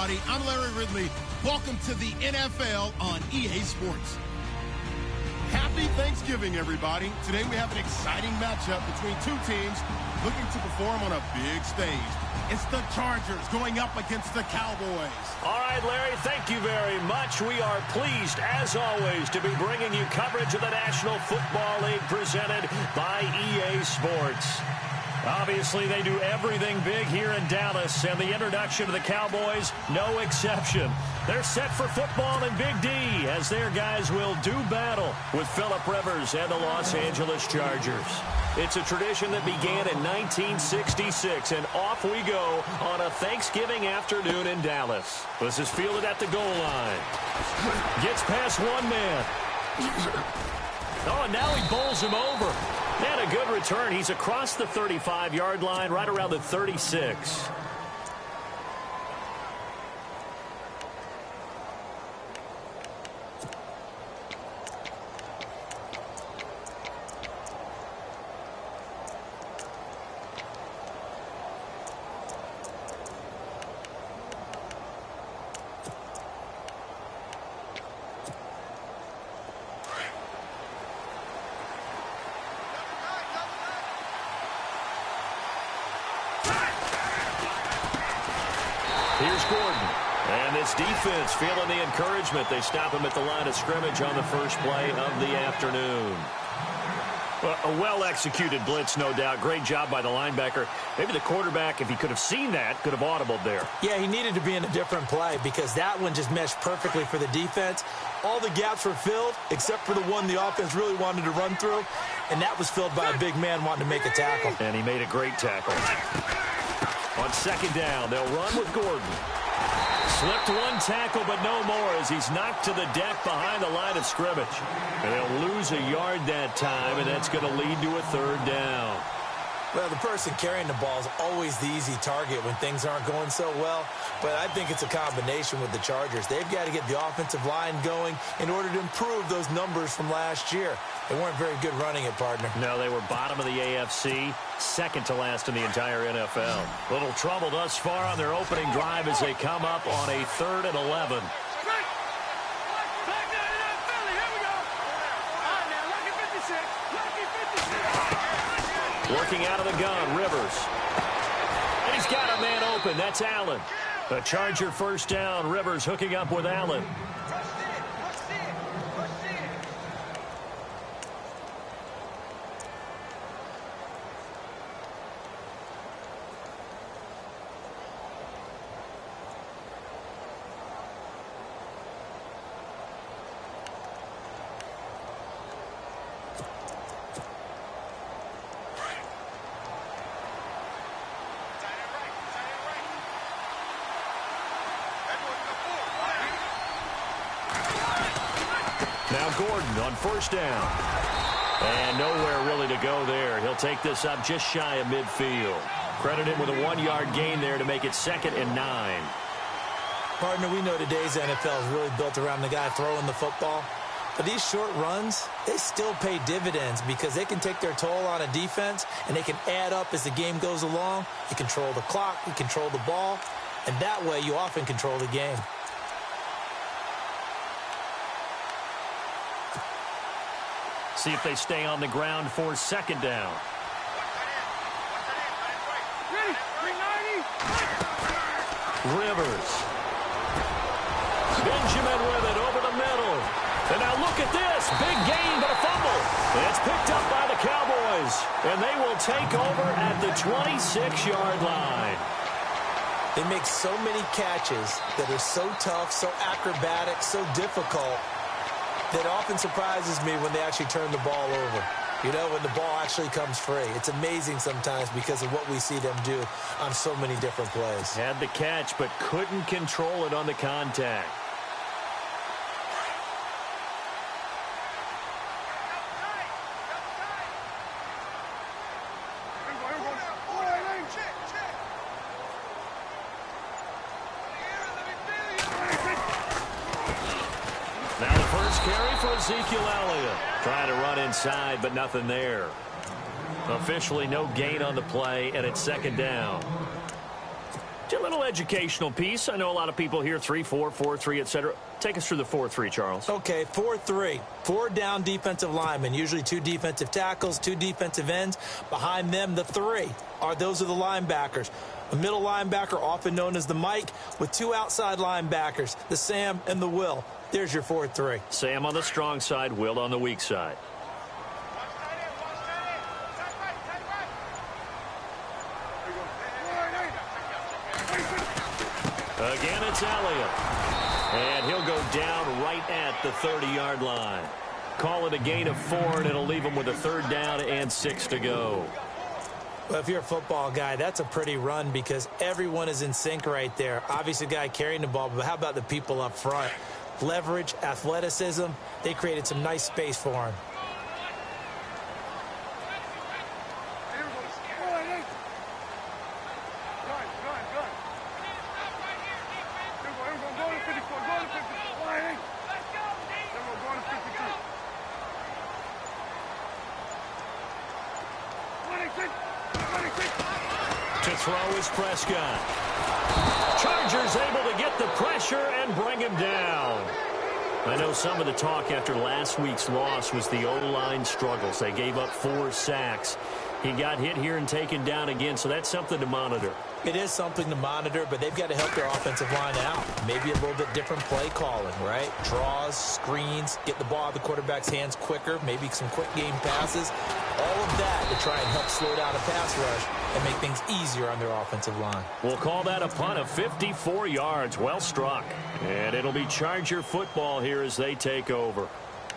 everybody. I'm Larry Ridley. Welcome to the NFL on EA Sports. Happy Thanksgiving, everybody. Today we have an exciting matchup between two teams looking to perform on a big stage. It's the Chargers going up against the Cowboys. All right, Larry, thank you very much. We are pleased, as always, to be bringing you coverage of the National Football League presented by EA Sports. Obviously, they do everything big here in Dallas, and the introduction of the Cowboys, no exception. They're set for football in Big D, as their guys will do battle with Phillip Rivers and the Los Angeles Chargers. It's a tradition that began in 1966, and off we go on a Thanksgiving afternoon in Dallas. This is fielded at the goal line. Gets past one man. Oh, and now he bowls him over. And a good return. He's across the 35-yard line, right around the 36. Here's Gordon. And this defense feeling the encouragement. They stop him at the line of scrimmage on the first play of the afternoon. Well, a well-executed blitz, no doubt. Great job by the linebacker. Maybe the quarterback, if he could have seen that, could have audibled there. Yeah, he needed to be in a different play because that one just meshed perfectly for the defense. All the gaps were filled except for the one the offense really wanted to run through, and that was filled by a big man wanting to make a tackle. And he made a great tackle. On second down, they'll run with Gordon. Slipped one tackle, but no more as he's knocked to the deck behind the line of scrimmage. And they'll lose a yard that time, and that's going to lead to a third down. Well, the person carrying the ball is always the easy target when things aren't going so well. But I think it's a combination with the Chargers. They've got to get the offensive line going in order to improve those numbers from last year. They weren't very good running it, partner. No, they were bottom of the AFC, second to last in the entire NFL. Little trouble thus far on their opening drive as they come up on a 3rd and 11. Working out of the gun, Rivers. And he's got a man open. That's Allen. A Charger first down. Rivers hooking up with Allen. Now Gordon on first down. And nowhere really to go there. He'll take this up just shy of midfield. Credit him with a 1-yard gain there to make it 2nd and 9. Partner, we know today's NFL is really built around the guy throwing the football. But these short runs, they still pay dividends because they can take their toll on a defense and they can add up as the game goes along. You control the clock, you control the ball, and that way you often control the game. See if they stay on the ground for 2nd down. Rivers. Benjamin with it over the middle. And now look at this. Big gain, but a fumble. It's picked up by the Cowboys. And they will take over at the 26-yard line. They make so many catches that are so tough, so acrobatic, so difficult, that often surprises me when they actually turn the ball over. You know, when the ball actually comes free. It's amazing sometimes because of what we see them do on so many different plays. Had the catch, but couldn't control it on the contact. Now the first carry for Ezekiel Elliott. Trying to run inside, but nothing there. Officially no gain on the play, and it's 2nd down. A little educational piece. I know a lot of people hear 3-4, 4-3, etc. Take us through the 4-3, Charles. Okay, 4-3. 4 down defensive linemen, usually 2 defensive tackles, 2 defensive ends. Behind them, the 3 those are the linebackers. A middle linebacker, often known as the Mike, with 2 outside linebackers, the Sam and the Will. There's your 4-3. Sam on the strong side, Will on the weak side. Again, it's Elliott. And he'll go down right at the 30-yard line. Call it a gain of 4, and it'll leave him with a 3rd down and 6 to go. Well, if you're a football guy, that's a pretty run because everyone is in sync right there. Obviously, the guy carrying the ball, but how about the people up front? Leverage, athleticism, they created some nice space for him. To throw is Prescott. Chargers able to get the pressure and bring him down. I know some of the talk after last week's loss was the O-line struggles. They gave up 4 sacks. He got hit here and taken down again, so that's something to monitor. It is something to monitor, but they've got to help their offensive line out. Maybe a little bit different play calling, right? Draws, screens, get the ball out of the quarterback's hands quicker, maybe some quick game passes. All of that to try and help slow down a pass rush and make things easier on their offensive line. We'll call that a punt of 54 yards. Well struck. And it'll be Charger football here as they take over.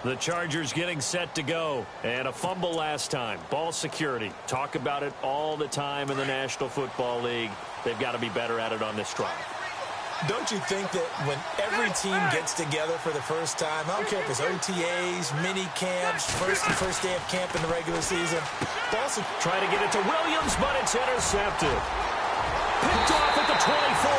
The Chargers getting set to go. And a fumble last time. Ball security. Talk about it all the time in the National Football League. They've got to be better at it on this drive. Don't you think that when every team gets together for the first time, I don't care if it's OTAs, mini camps, first day of camp in the regular season, also try to get it to Williams, but it's intercepted. Picked off at the 24.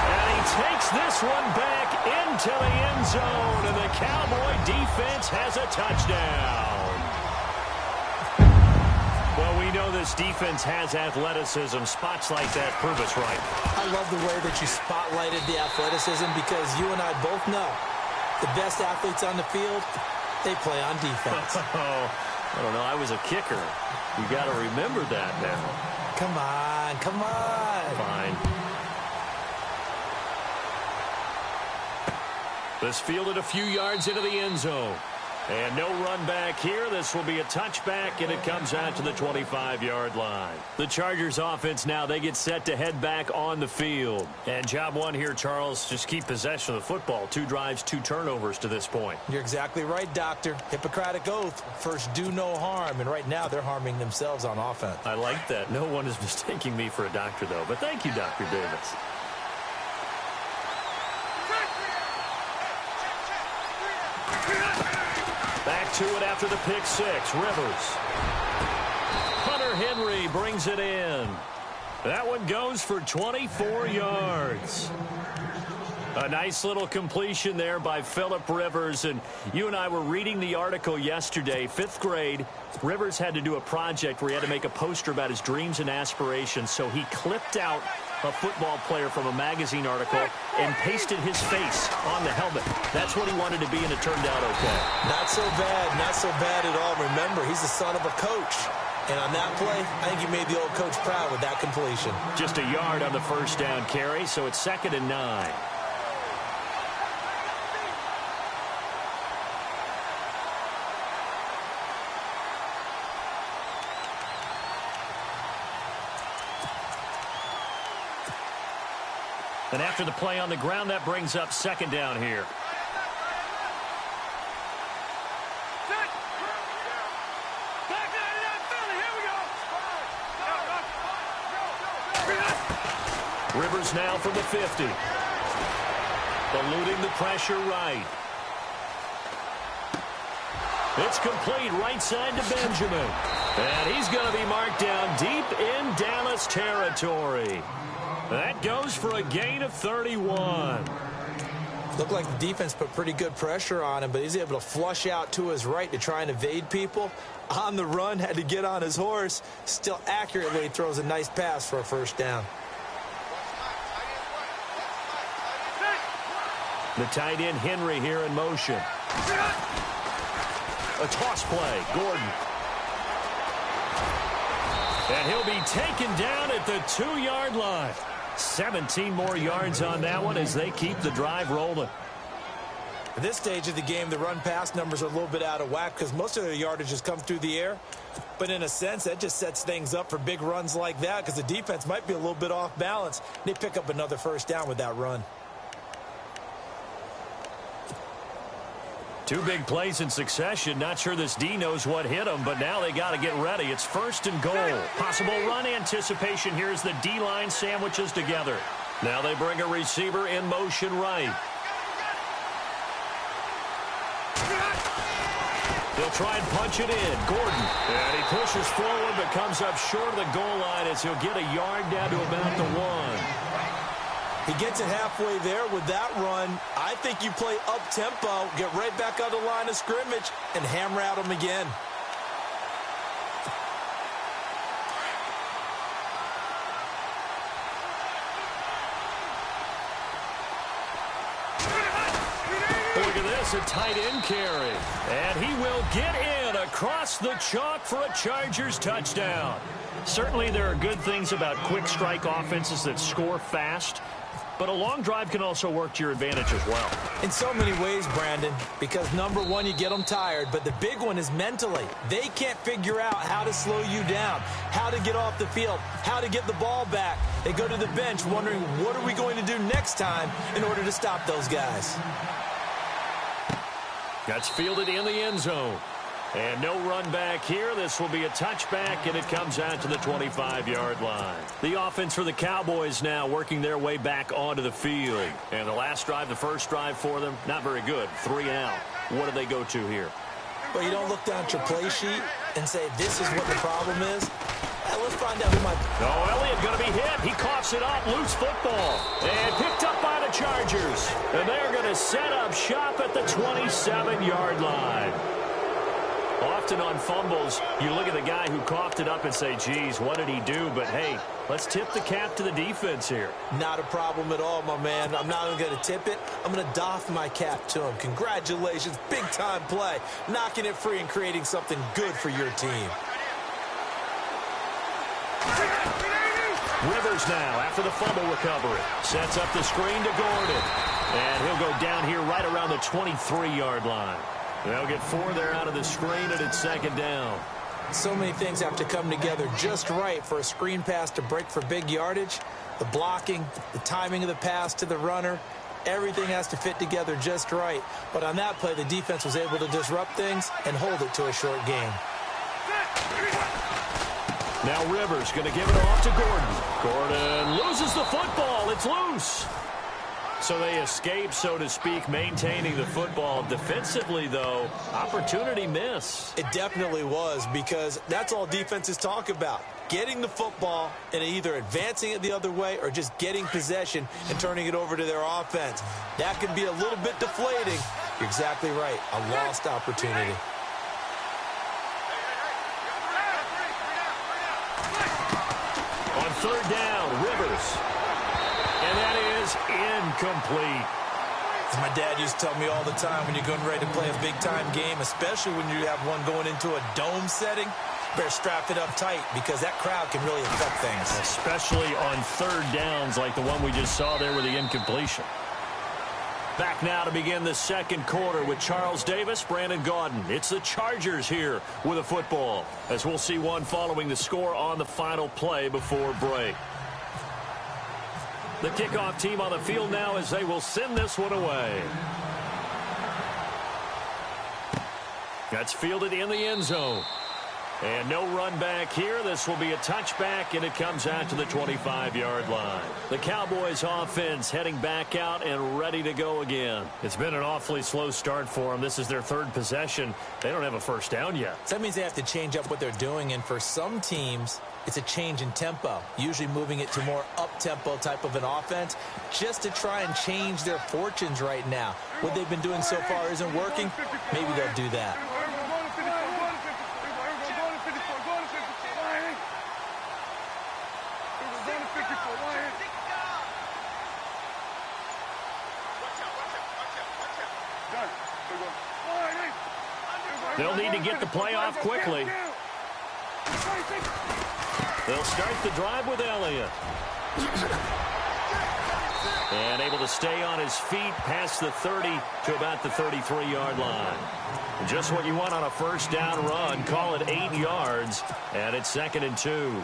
And he takes this one back into the end zone. And the Cowboy defense has a touchdown. Well, we know this defense has athleticism. Spots like that prove us right. I love the way that you spotlighted the athleticism because you and I both know the best athletes on the field, they play on defense. I don't know. I was a kicker. You got to remember that now. Come on, come on. Fine. This fielded a few yards into the end zone. And no run back here. This will be a touchback, and it comes out to the 25-yard line. The Chargers offense now, they get set to head back on the field. And job one here, Charles, just keep possession of the football. 2 drives, 2 turnovers to this point. You're exactly right, Doctor. Hippocratic oath. First, do no harm. And right now, they're harming themselves on offense. I like that. No one is mistaking me for a doctor, though. But thank you, Dr. Davis. Back to it after the pick 6. Rivers. Hunter Henry brings it in. That one goes for 24 yards. A nice little completion there by Phillip Rivers. And you and I were reading the article yesterday, 5th grade. Rivers had to do a project where he had to make a poster about his dreams and aspirations. So he clipped out a football player from a magazine article and pasted his face on the helmet. That's what he wanted to be, and it turned out okay. Not so bad at all. Remember, he's the son of a coach. And on that play, I think he made the old coach proud with that completion. Just a yard on the first down carry, so it's 2nd and 9. And after the play on the ground, that brings up 2nd down here. Rivers now from the 50. Eluding the pressure right. It's complete right side to Benjamin. And he's going to be marked down deep in Dallas territory. That goes for a gain of 31. Looked like the defense put pretty good pressure on him, but he's able to flush out to his right to try and evade people. On the run, had to get on his horse. Still accurately throws a nice pass for a first down. The tight end Henry here in motion. A toss play, Gordon. And he'll be taken down at the 2-yard line. 17 more yards on that one as they keep the drive rolling. At this stage of the game, the run-pass numbers are a little bit out of whack because most of their yardage has come through the air. But in a sense, that just sets things up for big runs like that because the defense might be a little bit off balance. They pick up another first down with that run. 2 big plays in succession. Not sure this D knows what hit them, but now they got to get ready. It's 1st and goal. Possible run anticipation. Here's the D-line sandwiches together. Now they bring a receiver in motion right. They'll try and punch it in. Gordon. And he pushes forward but comes up short of the goal line as he'll get a yard down to about the 1. He gets it halfway there with that run. I think you play up-tempo, get right back on the line of scrimmage, and hammer at him again. Look at this, a tight end carry. And he will get in across the chalk for a Chargers touchdown. Certainly there are good things about quick strike offenses that score fast. But a long drive can also work to your advantage as well. In so many ways, Brandon, because number one, you get them tired, but the big one is mentally. They can't figure out how to slow you down, how to get off the field, how to get the ball back. They go to the bench wondering, what are we going to do next time in order to stop those guys? That's fielded in the end zone. And no run back here. This will be a touchback, and it comes out to the 25-yard line. The offense for the Cowboys now working their way back onto the field. And the last drive, the first drive for them, not very good. 3 out. What do they go to here? Well, you don't look down at your play sheet and say, this is what the problem is. Let's find out who might... Oh, Elliott going to be hit. He coughs it up. Loose football. And picked up by the Chargers. And they're going to set up shop at the 27-yard line. Often on fumbles, you look at the guy who coughed it up and say, geez, what did he do? But, hey, let's tip the cap to the defense here. Not a problem at all, my man. I'm not even going to tip it. I'm going to doff my cap to him. Congratulations. Big-time play. Knocking it free and creating something good for your team. Rivers now, after the fumble recovery, sets up the screen to Gordon. And he'll go down here right around the 23-yard line. They'll get 4 there out of the screen, and it's 2nd down. So many things have to come together just right for a screen pass to break for big yardage. The blocking, the timing of the pass to the runner, everything has to fit together just right. But on that play, the defense was able to disrupt things and hold it to a short game. Now Rivers going to give it off to Gordon. Gordon loses the football. It's loose. So they escape, so to speak, maintaining the football. Defensively, though, opportunity miss. It definitely was, because that's all defenses talk about. Getting the football and either advancing it the other way or just getting possession and turning it over to their offense. That can be a little bit deflating. You're exactly right. A lost opportunity. On 3rd down, Rivers. And that is incomplete. As my dad used to tell me all the time, when you're going ready to play a big-time game, especially when you have one going into a dome setting, better strap it up tight because that crowd can really affect things. Especially on 3rd downs like the one we just saw there with the incompletion. Back now to begin the 2nd quarter with Charles Davis, Brandon Gaudin. It's the Chargers here with a football, as we'll see one following the score on the final play before break. The kickoff team on the field now as they will send this one away. That's fielded in the end zone. And no run back here. This will be a touchback, and it comes out to the 25-yard line. The Cowboys offense heading back out and ready to go again. It's been an awfully slow start for them. This is their 3rd possession. They don't have a first down yet. So that means they have to change up what they're doing, and for some teams, it's a change in tempo, usually moving it to more up-tempo type of an offense just to try and change their fortunes right now. What they've been doing so far isn't working. Maybe they'll do that. They'll need to get the play off quickly. They'll start the drive with Elliott. And able to stay on his feet past the 30 to about the 33-yard line. Just what you want on a first down run. Call it 8 yards, and it's 2nd and 2.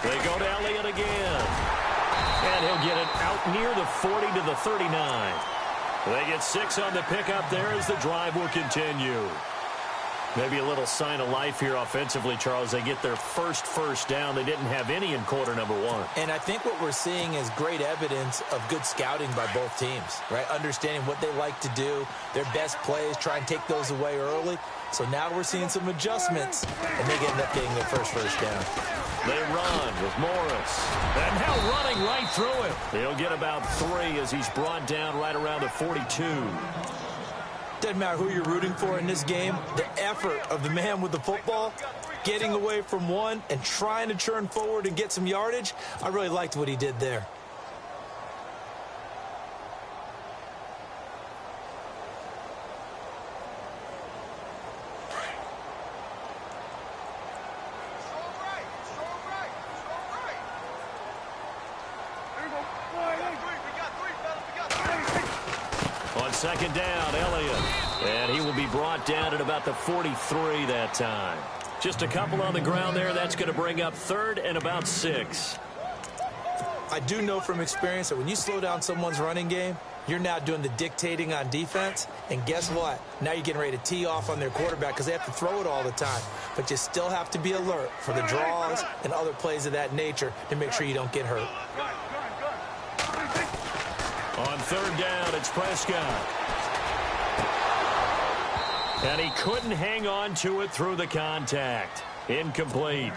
They go to Elliott again. And he'll get it out near the 40 to the 39. They get 6 on the pickup there as the drive will continue. Maybe a little sign of life here offensively, Charles. They get their first down. They didn't have any in quarter number 1. And I think what we're seeing is great evidence of good scouting by both teams, right? Understanding what they like to do, their best plays, try and take those away early. So now we're seeing some adjustments, and they end up getting their first down. They run with Morris. And now running right through it. He'll get about 3 as he's brought down right around the 42. Doesn't matter who you're rooting for in this game. The effort of the man with the football, getting away from one and trying to churn forward and get some yardage, I really liked what he did there. On 2nd down, Elliott. And he will be brought down at about the 43 that time. Just a couple on the ground there. That's going to bring up 3rd and about 6. I do know from experience that when you slow down someone's running game, you're now doing the dictating on defense. And guess what? Now you're getting ready to tee off on their quarterback because they have to throw it all the time. But you still have to be alert for the draws and other plays of that nature to make sure you don't get hurt. On 3rd down, it's Prescott. And he couldn't hang on to it through the contact. Incomplete.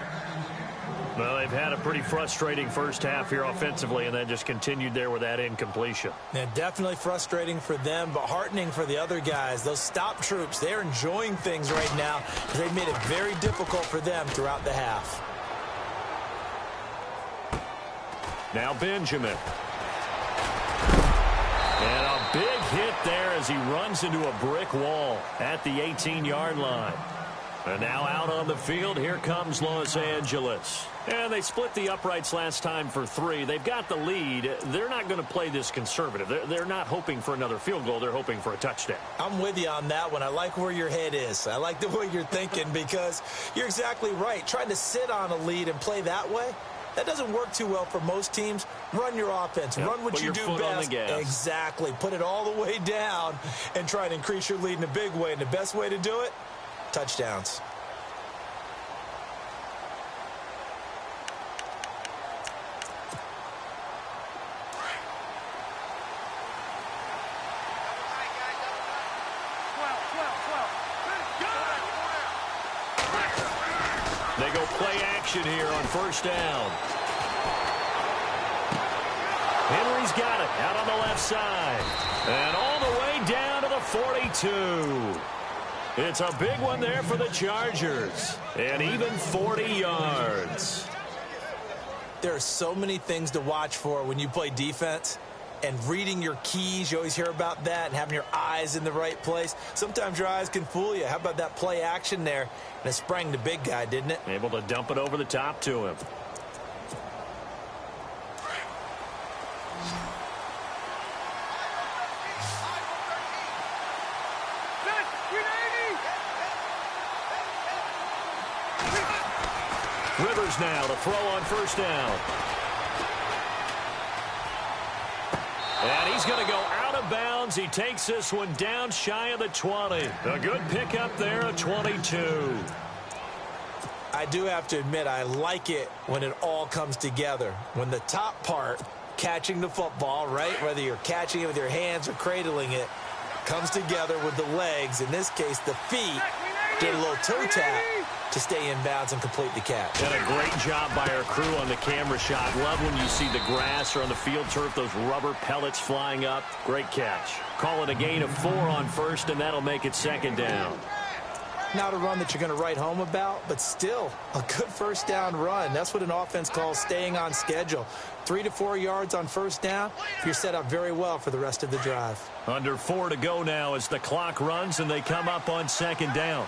Well, they've had a pretty frustrating first half here offensively, and then just continued there with that incompletion. Yeah, definitely frustrating for them, but heartening for the other guys. Those stop troops, they're enjoying things right now because they've made it very difficult for them throughout the half. Now Benjamin. And a big hit there as he runs into a brick wall at the 18-yard line. And now out on the field, here comes Los Angeles. And they split the uprights last time for 3. They've got the lead. They're not going to play this conservative. They're not hoping for another field goal. They're hoping for a touchdown. I'm with you on that one. I like where your head is. I like the way you're thinking because you're exactly right. Trying to sit on a lead and play that way, that doesn't work too well for most teams. Run your offense. Yep. Run what you do best. Exactly. Put it all the way down and try and increase your lead in a big way. And the best way to do it, touchdowns. They go play action here on 1st down. Henry's got it out on the left side. And all the way down to the 42. It's a big one there for the Chargers. And even 40 yards. There are so many things to watch for when you play defense. And reading your keys, you always hear about that, and having your eyes in the right place. Sometimes your eyes can fool you. How about that play action there? And it sprang the big guy, didn't it? Able to dump it over the top to him. Rivers now to throw on 1st down. And he's going to go out of bounds. He takes this one down shy of the 20. A good pickup there at 22. I do have to admit, I like it when it all comes together. When the top part, catching the football, right, whether you're catching it with your hands or cradling it, comes together with the legs. In this case, the feet did a little toe tap to stay in bounds and complete the catch. And a great job by our crew on the camera shot. Love when you see the grass or on the field turf, those rubber pellets flying up. Great catch. Call it a gain of 4 on 1st, and that'll make it 2nd down. Not a run that you're going to write home about, but still a good first down run. That's what an offense calls staying on schedule. 3 to 4 yards on first down. You're set up very well for the rest of the drive. Under 4 to go now as the clock runs and they come up on second down.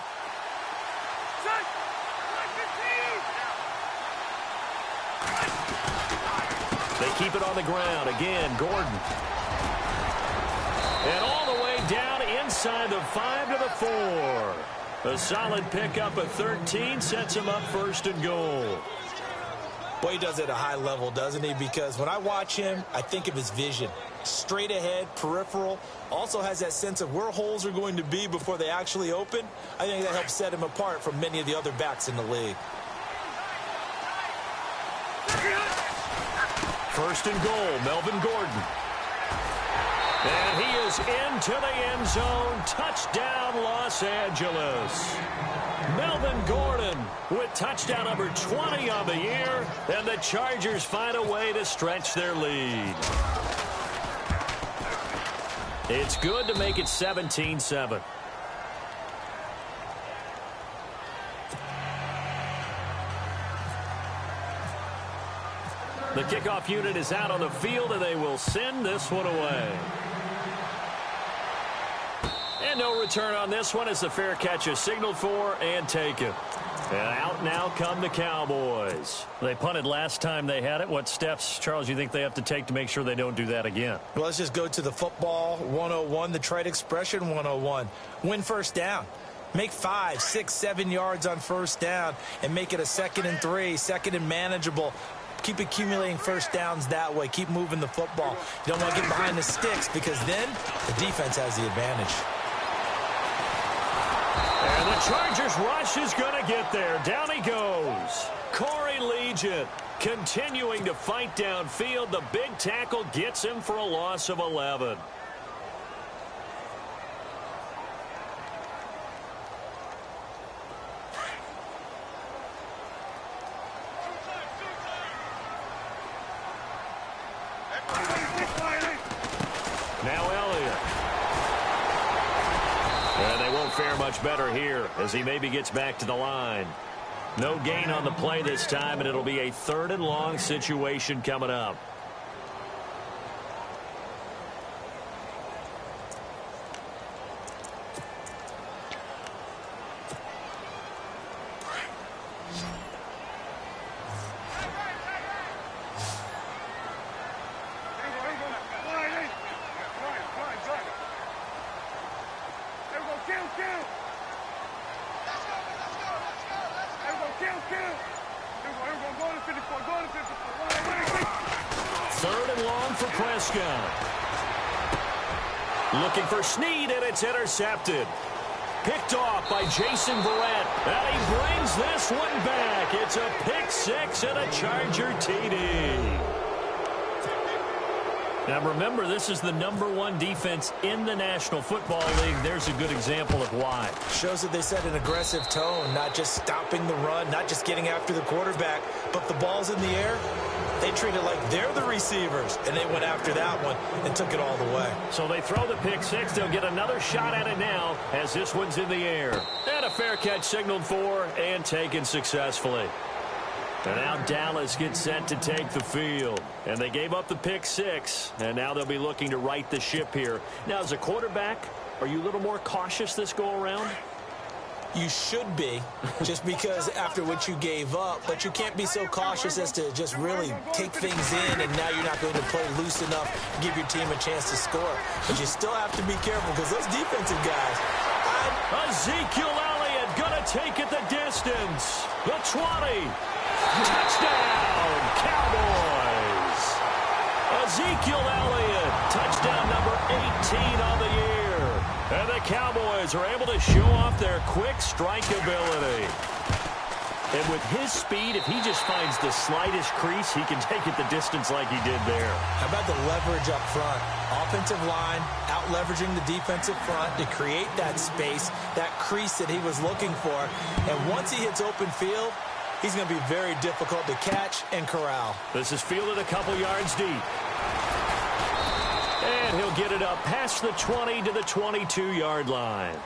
They keep it on the ground. Again, Gordon. And all the way down inside the 5 to the 4. A solid pickup at 13 sets him up first and goal. Well, he does it at a high level, doesn't he? Because when I watch him, I think of his vision. Straight ahead, peripheral. Also has that sense of where holes are going to be before they actually open. I think that helps set him apart from many of the other backs in the league. First and goal, Melvin Gordon. And he is into the end zone. Touchdown, Los Angeles. Melvin Gordon with touchdown number 20 on the year. And the Chargers find a way to stretch their lead. It's good to make it 17-7. The kickoff unit is out on the field, and they will send this one away. And no return on this one as the fair catch is signaled for and taken. And out now come the Cowboys. They punted last time they had it. What steps, Charles, you think they have to take to make sure they don't do that again? Well, let's just go to the football 101, the trade expression 101. Win first down. Make 5, 6, 7 yards on first down and make it a 2nd and 3, 2nd and manageable. Keep accumulating first downs that way. Keep moving the football. You don't want to get behind the sticks because then the defense has the advantage. And the Chargers rush is going to get there. Down he goes. Corey Legion continuing to fight downfield. The big tackle gets him for a loss of 11. Much better here as he maybe gets back to the line. No gain on the play this time, and it'll be a 3rd and long situation coming up. Looking for Snead, and it's intercepted. Picked off by Jason Verrett. And he brings this one back. It's a pick 6 and a Charger TD. Now remember, this is the #1 defense in the National Football League. There's a good example of why. Shows that they set an aggressive tone, not just stopping the run, not just getting after the quarterback, but the ball's in the air. They treat it like they're the receivers, and they went after that one and took it all the way. So they throw the pick 6. They'll get another shot at it now as this one's in the air. And a fair catch signaled for and taken successfully. And now Dallas gets set to take the field. And they gave up the pick 6, and now they'll be looking to right the ship here. Now, as a quarterback, are you a little more cautious this go-around? You should be, just because after what you gave up, but you can't be so cautious as to just really take things in, and now you're not going to play loose enough to give your team a chance to score. But you still have to be careful because those defensive guys. Ezekiel Elliott going to take it the distance. The 20. Touchdown, Cowboys. Ezekiel Elliott, touchdown number 18 on the year. And the Cowboys are able to show off their quick strike ability. And with his speed, if he just finds the slightest crease, he can take it the distance like he did there. How about the leverage up front? Offensive line, out-leveraging the defensive front to create that space, that crease that he was looking for. And once he hits open field, he's going to be very difficult to catch and corral. This is fielded a couple yards deep. And he'll get it up past the 20 to the 22-yard line.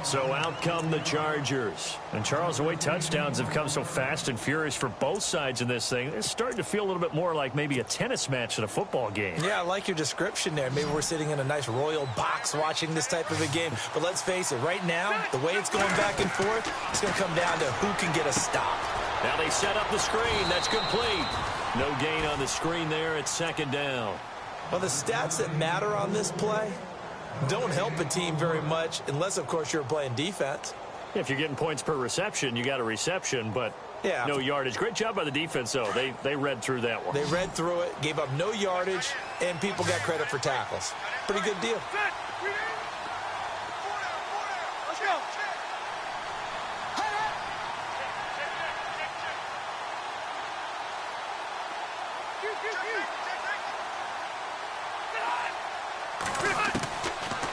So out come the Chargers. And, Charles, the way touchdowns have come so fast and furious for both sides in this thing, it's starting to feel a little bit more like maybe a tennis match than a football game. Yeah, I like your description there. Maybe we're sitting in a nice royal box watching this type of a game. But let's face it, right now, the way it's going back and forth, it's going to come down to who can get a stop. Now they set up the screen. That's complete. No gain on the screen there. It's second down. Well, the stats that matter on this play don't help a team very much unless, of course, you're playing defense. If you're getting points per reception, you got a reception, but no yardage. Great job by the defense, though. They read through that one. They read through it, gave up no yardage, and people got credit for tackles. Pretty good deal. Let's go.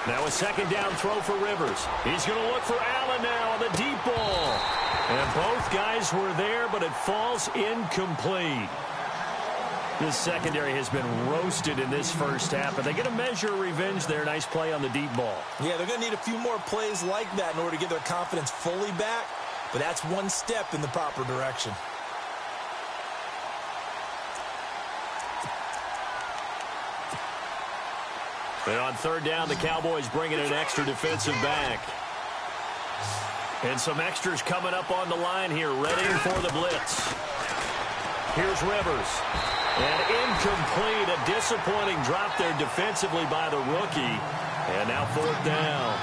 Now a second down throw for Rivers. He's going to look for Allen now on the deep ball. And both guys were there, but it falls incomplete. This secondary has been roasted in this first half, but they get a measure of revenge there. Nice play on the deep ball. Yeah, they're going to need a few more plays like that in order to get their confidence fully back, but that's one step in the proper direction. And on third down, the Cowboys bring in an extra defensive back. And some extras coming up on the line here, ready for the blitz. Here's Rivers. And incomplete, a disappointing drop there defensively by the rookie. And now fourth down.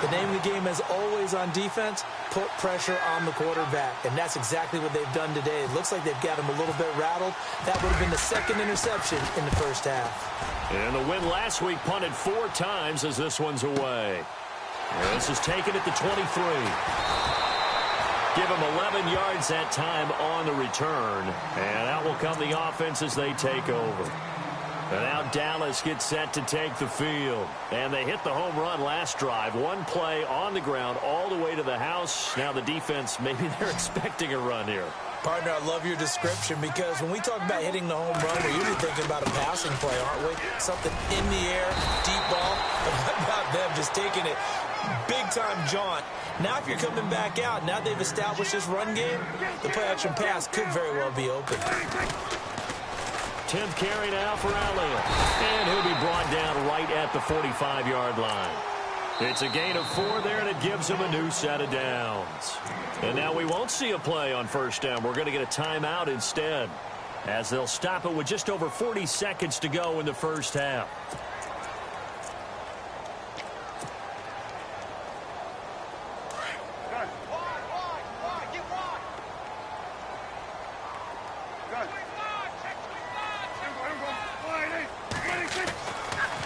The name of the game is always on defense, put pressure on the quarterback. And that's exactly what they've done today. It looks like they've got him a little bit rattled. That would have been the second interception in the first half. And the win last week punted 4 times as this one's away. And this is taken at the 23. Give him 11 yards that time on the return. And out will come the offense as they take over. And now Dallas gets set to take the field. And they hit the home run last drive. One play on the ground all the way to the house. Now the defense, maybe they're expecting a run here. Partner, I love your description because when we talk about hitting the home run, we're usually thinking about a passing play, aren't we? Something in the air, deep ball. But what about them just taking it big-time jaunt? Now if you're coming back out, now they've established this run game, the play-action pass could very well be open. 10th carry now for Allen. And he'll be brought down right at the 45-yard line. It's a gain of 4 there, and it gives him a new set of downs. And now we won't see a play on first down. We're going to get a timeout instead, as they'll stop it with just over 40 seconds to go in the first half.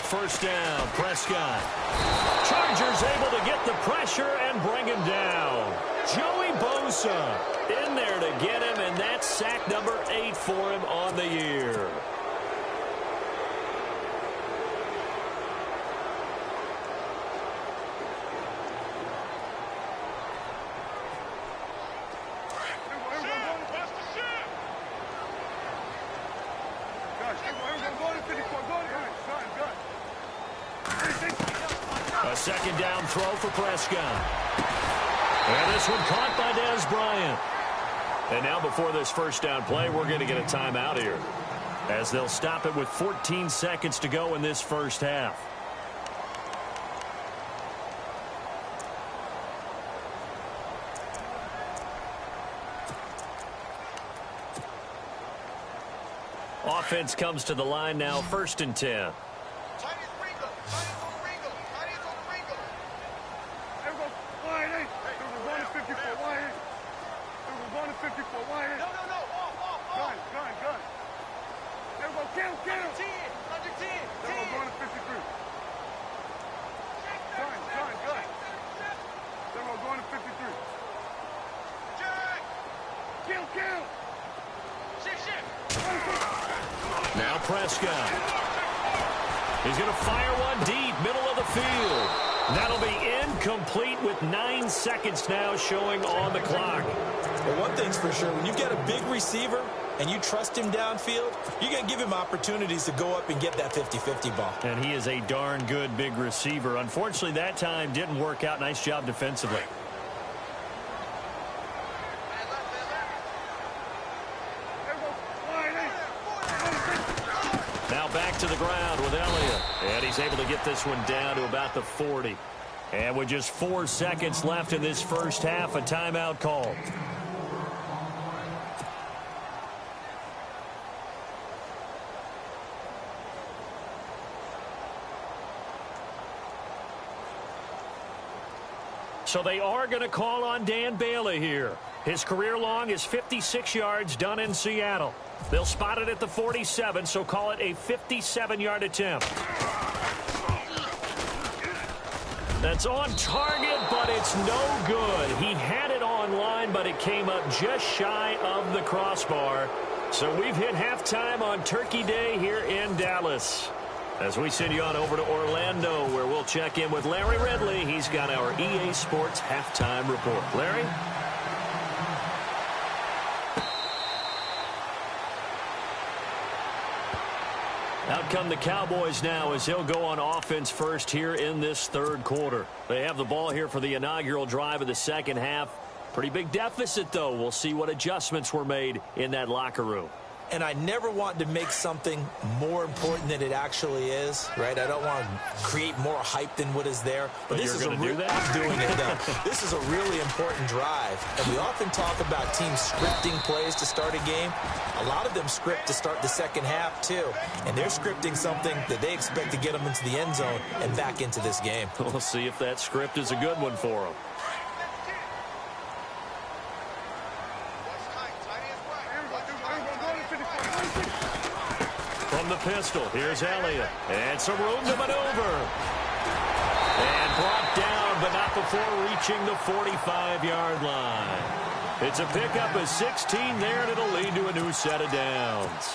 First down, Prescott. Chargers able to get the pressure and bring him down. Joey Bosa in there to get him, and that's sack number 8 for him on the year. A second down throw for Prescott. And this one caught by Dez Bryant. And now before this first down play, we're going to get a timeout here, as they'll stop it with 14 seconds to go in this first half. Offense comes to the line now, 1st and 10. Now Prescott. He's going to fire one deep, middle of the field. That'll be incomplete with 9 seconds now showing on the clock. Well, one thing's for sure, when you've got a big receiver and you trust him downfield, you're going to give him opportunities to go up and get that 50-50 ball. And he is a darn good big receiver. Unfortunately, that time didn't work out. Nice job defensively. Now back to the ground with Elliott. And he's able to get this one down to about the 40. And with just 4 seconds left in this first half, a timeout called. So they are going to call on Dan Bailey here. His career long is 56 yards done in Seattle. They'll spot it at the 47, so call it a 57-yard attempt. That's on target, but it's no good. He had it on line, but it came up just shy of the crossbar. So we've hit halftime on Turkey Day here in Dallas. As we send you on over to Orlando, where we'll check in with Larry Ridley. He's got our EA Sports halftime report. Larry? Out come the Cowboys now as he'll go on offense first here in this third quarter. They have the ball here for the inaugural drive of the second half. Pretty big deficit, though. We'll see what adjustments were made in that locker room. And I never want to make something more important than it actually is, right? I don't want to create more hype than what is there. But this you're is going to do that? I'm doing it, though. This is a really important drive. And we often talk about teams scripting plays to start a game. A lot of them script to start the second half, too. And they're scripting something that they expect to get them into the end zone and back into this game. We'll see if that script is a good one for them. From the pistol, here's Elliott. And some room to maneuver. And brought down, but not before reaching the 45-yard line. It's a pickup of 16 there, and it'll lead to a new set of downs.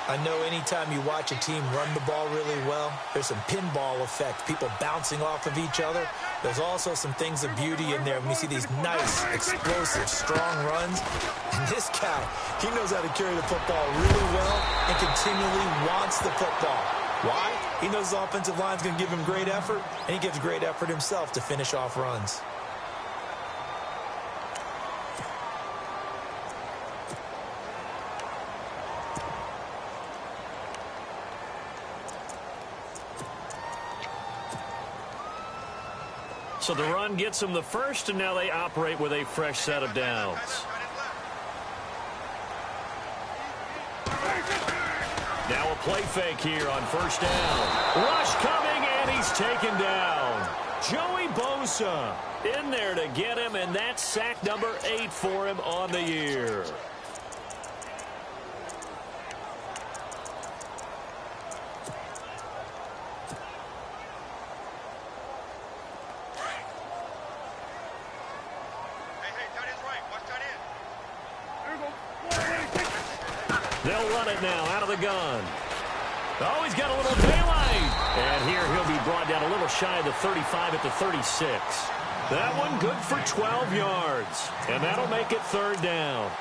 I know anytime you watch a team run the ball really well, there's some pinball effect, people bouncing off of each other. There's also some things of beauty in there when you see these nice, explosive, strong runs. And this guy, he knows how to carry the football really well and continually wants the football. Why? He knows the offensive line's going to give him great effort, and he gives great effort himself to finish off runs. So the run gets them the first, and now they operate with a fresh set of downs. Now a play fake here on first down. Rush coming, and he's taken down. Joey Bosa in there to get him, and that's sack number 8 for him on the year. They'll run it now out of the gun. Oh, he's got a little daylight. And here he'll be brought down a little shy of the 35 at the 36. That one good for 12 yards. And that'll make it third down.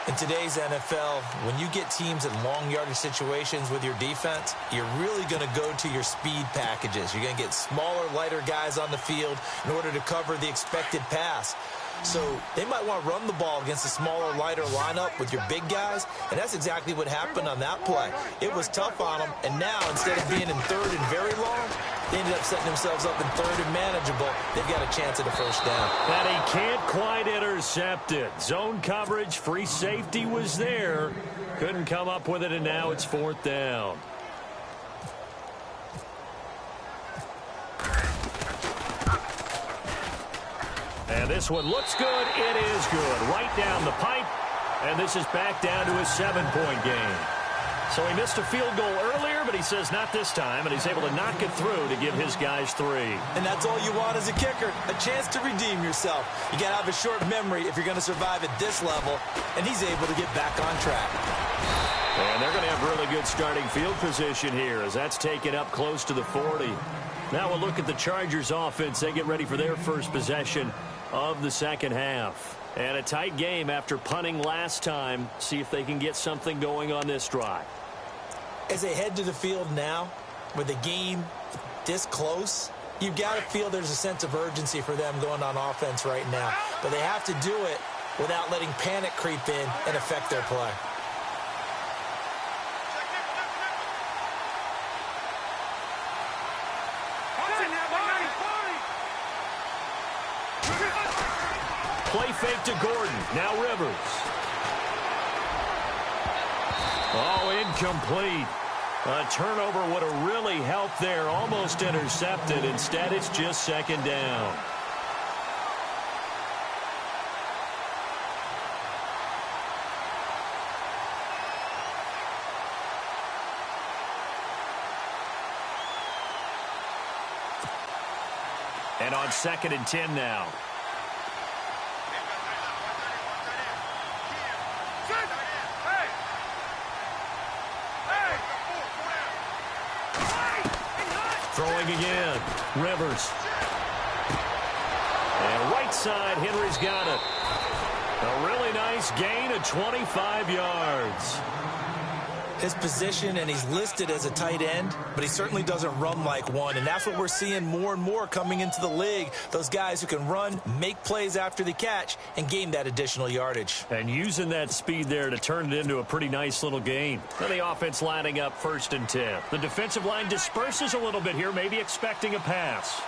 In today's NFL, when you get teams in long yardage situations with your defense, you're really going to go to your speed packages. You're going to get smaller, lighter guys on the field in order to cover the expected pass. So they might want to run the ball against a smaller, lighter lineup with your big guys, and that's exactly what happened on that play. It was tough on them, and now instead of being in third and very long, they ended up setting themselves up in third and manageable. They've got a chance at a first down. And he can't quite intercept it. Zone coverage, free safety was there. Couldn't come up with it, and now it's fourth down. And this one looks good. It is good. Right down the pipe. And this is back down to a 7-point game. So he missed a field goal earlier, but he says not this time, and he's able to knock it through to give his guys 3. And that's all you want as a kicker, a chance to redeem yourself. You got to have a short memory if you're going to survive at this level, and he's able to get back on track. And they're going to have really good starting field position here as that's taken up close to the 40. Now we'll look at the Chargers offense. They get ready for their first possession of the second half. And a tight game after punting last time. See if they can get something going on this drive. As they head to the field now, with the game this close, you've got to feel there's a sense of urgency for them going on offense right now. But they have to do it without letting panic creep in and affect their play. Play fake to Gordon. Now Rivers. Oh, incomplete. A turnover would have really helped there. Almost intercepted. Instead, it's just second down. And on 2nd and 10 now. Throwing again. Rivers. And right side, Henry's got it. A really nice gain of 25 yards. His position, and he's listed as a tight end, but he certainly doesn't run like one, and that's what we're seeing more and more coming into the league. Those guys who can run, make plays after the catch, and gain that additional yardage. And using that speed there to turn it into a pretty nice little gain. And the offense lining up 1st and 10. The defensive line disperses a little bit here, maybe expecting a pass.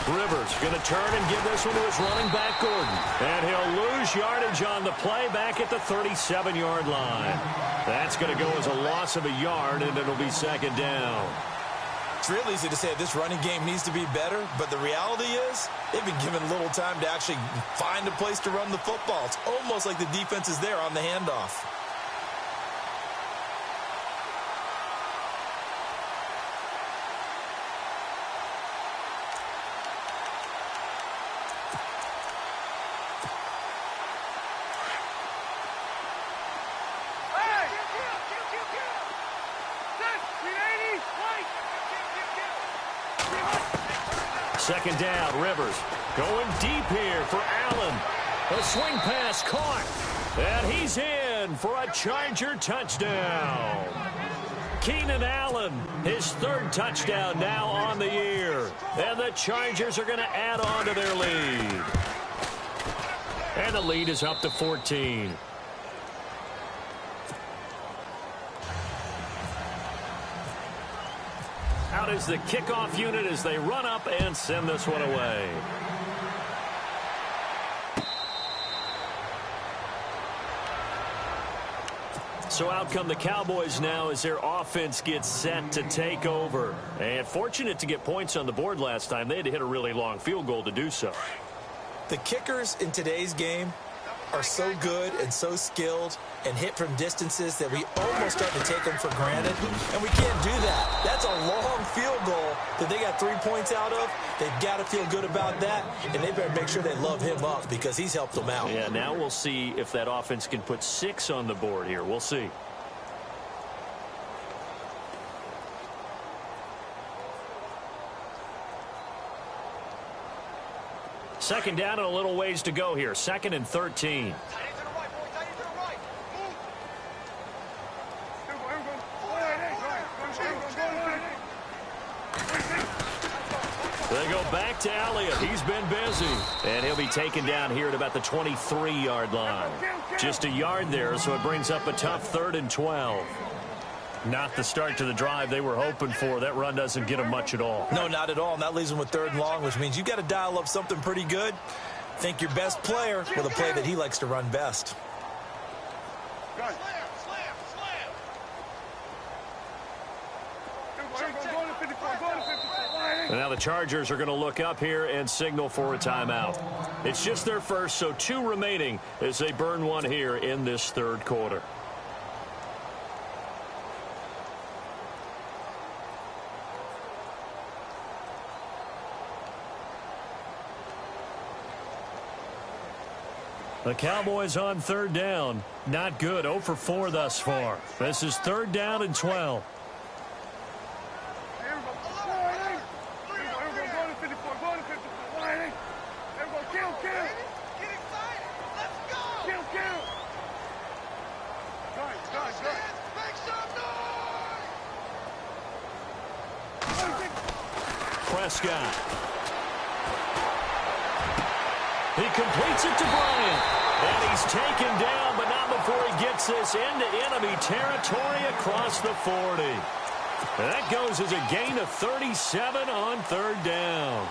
Rivers going to turn and give this one to his running back, Gordon. And he'll lose yardage on the play back at the 37-yard line. That's going to go as a loss of a yard, and it'll be 2nd down. It's real easy to say this running game needs to be better, but the reality is they've been given little time to actually find a place to run the football. It's almost like the defense is there on the handoff. Second down, Rivers going deep here for Allen. A swing pass caught, and he's in for a Charger touchdown. Keenan Allen, his 3rd touchdown now on the year. And the Chargers are going to add on to their lead. And the lead is up to 14. Out is the kickoff unit as they run up and send this one away. So out come the Cowboys now as their offense gets set to take over. And fortunate to get points on the board last time. They had to hit a really long field goal to do so. The kickers in today's game are so good and so skilled and hit from distances that we almost start to take them for granted, and we can't do that. That's a long field goal that they got 3 points out of. They've got to feel good about that, and they better make sure they love him up because he's helped them out. Yeah, now we'll see if that offense can put 6 on the board here. We'll see. Second down and a little ways to go here. 2nd and 13. They go back to Elliott. He's been busy. And he'll be taken down here at about the 23-yard line. Just a yard there, so it brings up a tough 3rd and 12. Not the start to the drive they were hoping for. That run doesn't get them much at all. No, not at all. And that leaves them with 3rd and long, which means you've got to dial up something pretty good. Think your best player with a play that he likes to run best. And now the Chargers are going to look up here and signal for a timeout. It's just their first, so 2 remaining as they burn one here in this 3rd quarter. The Cowboys on 3rd down. Not good. 0 for 4 thus far. This is 3rd down and 12. Prescott. He completes it to Bryant. And he's taken down, but not before he gets this into enemy territory across the 40. And that goes as a gain of 37 on third down.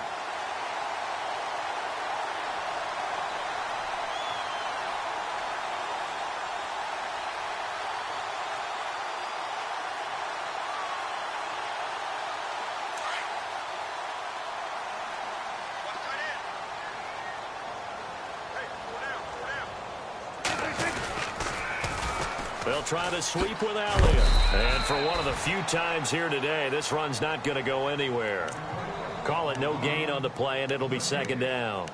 They'll try to sweep with Elliott. And for one of the few times here today, this run's not going to go anywhere. Call it no gain on the play, and it'll be second down.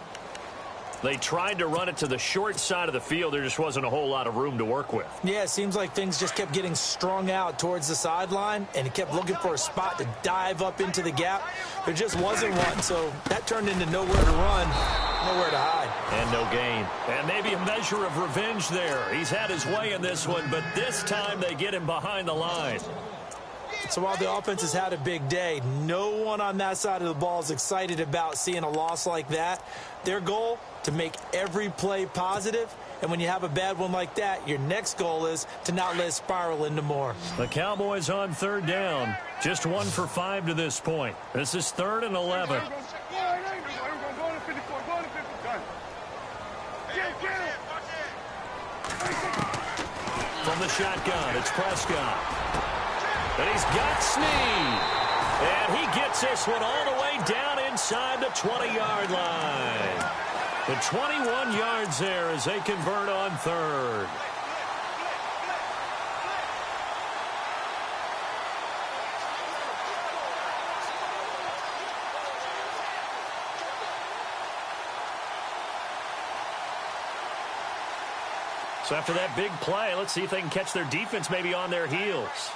They tried to run it to the short side of the field. There just wasn't a whole lot of room to work with. Yeah, it seems like things just kept getting strung out towards the sideline, and he kept looking for a spot to dive up into the gap. There just wasn't one, so that turned into nowhere to run, nowhere to hide. And no gain. And maybe a measure of revenge there. He's had his way in this one, but this time they get him behind the line. So while the offense has had a big day, no one on that side of the ball is excited about seeing a loss like that. Their goal, to make every play positive. And when you have a bad one like that, your next goal is to not let it spiral into more. The Cowboys on third down. Just 1 for 5 to this point. This is 3rd and 11. From the shotgun, it's Prescott. And he's got Snead. And he gets this one all the way down inside the 20-yard line. The 21 yards there as they convert on third. So after that big play, let's see if they can catch their defense maybe on their heels.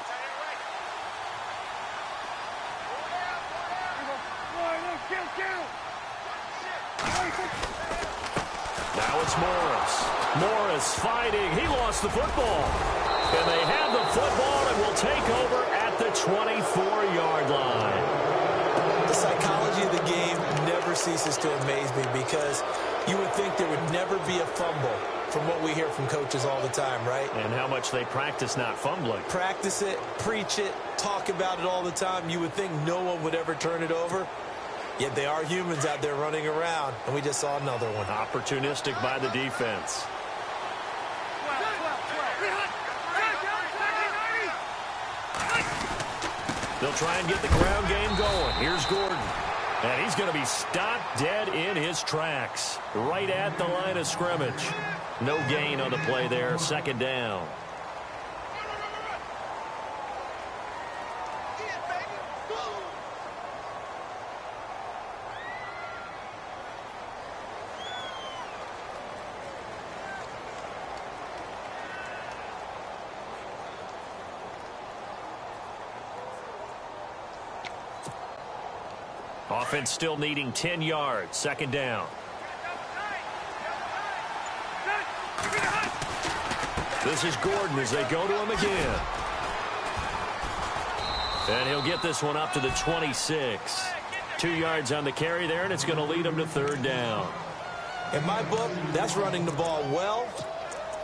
Now it's Morris. Morris fighting. He lost the football. And they have the football and will take over at the 24-yard line. The psychology of the game never ceases to amaze me because you would think there would never be a fumble from what we hear from coaches all the time, right? And how much they practice not fumbling. Practice it, preach it, talk about it all the time. You would think no one would ever turn it over. Yet they are humans out there running around, and we just saw another one. Opportunistic by the defense. They'll try and get the ground game going. Here's Gordon. And he's going to be stopped dead in his tracks. Right at the line of scrimmage. No gain on the play there. Second down. Offense still needing 10 yards. Second down. This is Gordon as they go to him again. And he'll get this one up to the 26. 2 yards on the carry there, and it's going to lead him to third down. In my book, that's running the ball well,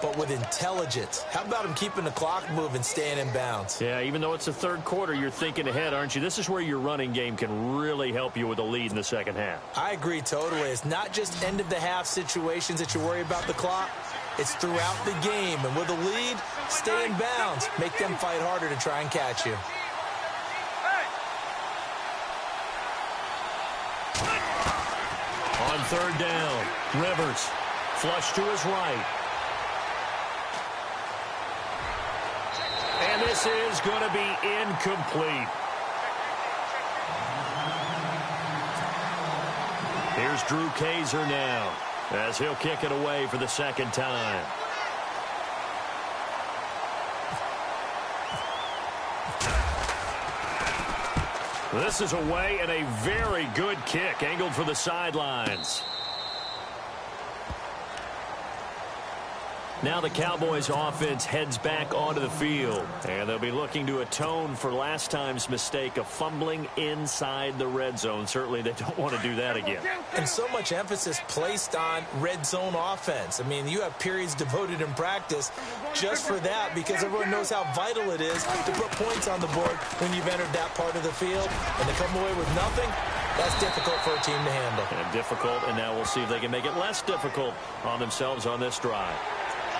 but with intelligence. How about him keeping the clock moving, staying in bounds? Yeah, even though it's the third quarter, you're thinking ahead, aren't you? This is where your running game can really help you with a lead in the second half. I agree totally. It's not just end-of-the-half situations that you worry about the clock. It's throughout the game. And with a lead, stay in bounds. Make them fight harder to try and catch you. On third down, Rivers flush to his right. And this is going to be incomplete. Here's Drew Kaiser now as he'll kick it away for the second time. This is away and a very good kick angled for the sidelines. Now the Cowboys offense heads back onto the field, and they'll be looking to atone for last time's mistake of fumbling inside the red zone. Certainly they don't want to do that again. And so much emphasis placed on red zone offense. I mean, you have periods devoted in practice just for that because everyone knows how vital it is to put points on the board when you've entered that part of the field. And to come away with nothing, that's difficult for a team to handle. And difficult, and now we'll see if they can make it less difficult on themselves on this drive.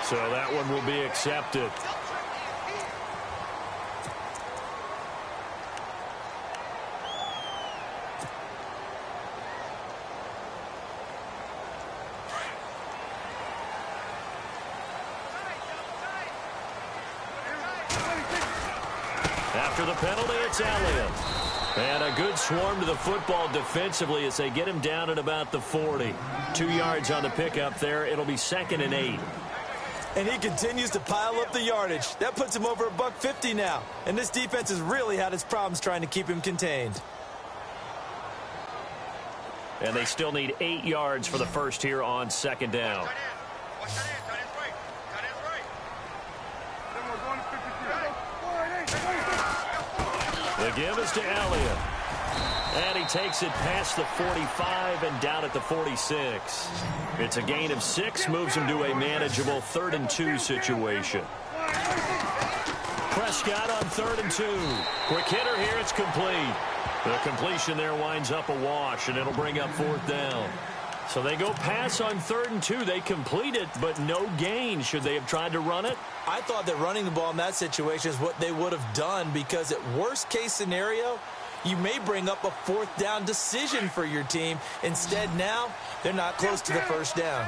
So that one will be accepted. After the penalty, it's Elliott. And a good swarm to the football defensively as they get him down at about the 40. 2 yards on the pickup there. It'll be 2nd and 8. And he continues to pile up the yardage. That puts him over $150 now. And this defense has really had its problems trying to keep him contained. And they still need 8 yards for the first here on 2nd down. The give is to Elliott. And he takes it past the 45 and down at the 46. It's a gain of 6, moves him to a manageable 3rd and 2 situation. Prescott on 3rd and 2. Quick hitter here, it's complete. The completion there winds up a wash, and it'll bring up 4th down. So they go pass on 3rd and 2. They complete it, but no gain. Should they have tried to run it? I thought that running the ball in that situation is what they would have done because at worst case scenario, you may bring up a 4th down decision for your team. Instead, now, they're not close to the 1st down.